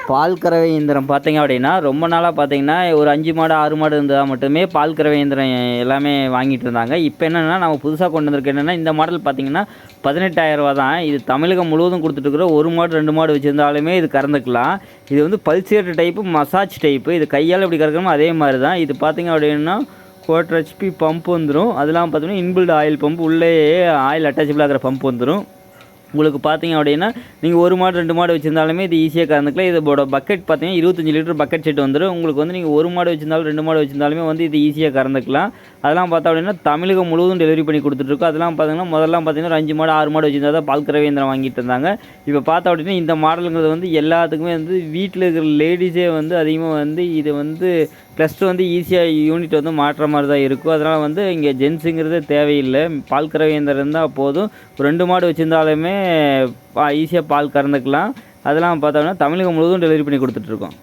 பால் கறவை இயந்திரம் பார்த்தீங்க அப்படின்னா, ரொம்ப நாளாக பார்த்தீங்கன்னா, ஒரு 5 மாடு, 6 மாடு இருந்தா மட்டுமே பால் கறவை இயந்திரம் எல்லாமே வாங்கிட்டு இருந்தாங்க. இப்போ என்னென்னா, நம்ம புதுசா கொண்டு வந்திருக்கு என்னென்னா, இந்த மாடல் பார்த்தீங்கன்னா, ரூ. 18,000 தான். இது தமிழகம் முழுவதும் குடுத்துட்டுருக்குற 1 மாடு, 2 மாடு வச்சிருந்தாலுமே இது கறந்துக்கலாம். இது வந்து பல்சேட் டைப்பு, மசாஜ் டைப்பு. இது கையால் எப்படி கறக்கணுமோ அதே மாரி தான். இது பார்த்தீங்க அப்படின்னா, 1/4 HP பம்ப் வந்துரும். அதெல்லாம் பார்த்தீங்கன்னா, இன்பில்ட் ஆயில் பம்ப். உள்ளேயே ஆயில் அட்டாச்சபிள் ஆகுற பம்ப் வந்துரும். உங்களுக்கு பார்த்தீங்க அப்படின்னா, நீங்கள் 1 மாடு 2 மாடு வச்சிருந்தாலுமே இது ஈஸியாக கறந்துக்கலாம். இதோட பக்கெட் பார்த்தீங்கன்னா 25 லிட்டர் பக்கெட் செட் வந்துடும். உங்களுக்கு வந்து நீங்கள் 1 மாடு வச்சிருந்தாலும் 2 மாடு வச்சிருந்தாலுமே வந்து இது ஈஸியாக கறந்துக்கலாம். அதெல்லாம் பார்த்தோம் அப்படின்னா தமிழகம் முழுவதும் டெலிவரி பண்ணி கொடுத்துட்ருக்கோம். அதெல்லாம் பார்த்தீங்கன்னா முதல்லாம் பார்த்தீங்கன்னா ஒரு 5 மாடு 6 மாடு வச்சிருந்தா தான் பால் கறவை இயந்திரம் வாங்கிட்டு இருந்தாங்க. இப்போ பார்த்தோம் அப்படின்னா இந்த மாடலுங்கிறது வந்து எல்லாத்துக்குமே வந்து வீட்டில் இருக்கிற லேடிஸே வந்து அதிகமாக வந்து இது வந்து ப்ளஸ்2 வந்து ஈஸியாக யூனிட் வந்து மாட்டுற மாதிரி தான் இருக்கும். அதனால் வந்து இங்கே ஜென்ஸுங்கிறதே தேவையில்லை. பால் கறவை இயந்திரம் இருந்தால் போதும். 2 மாடு வச்சுருந்தாலுமே ஈஸியாக பால் கறந்துக்கலாம். அதெல்லாம் பார்த்தோம்னா தமிழகம் முழுவதும் டெலிவரி பண்ணி கொடுத்துட்ருக்கோம்.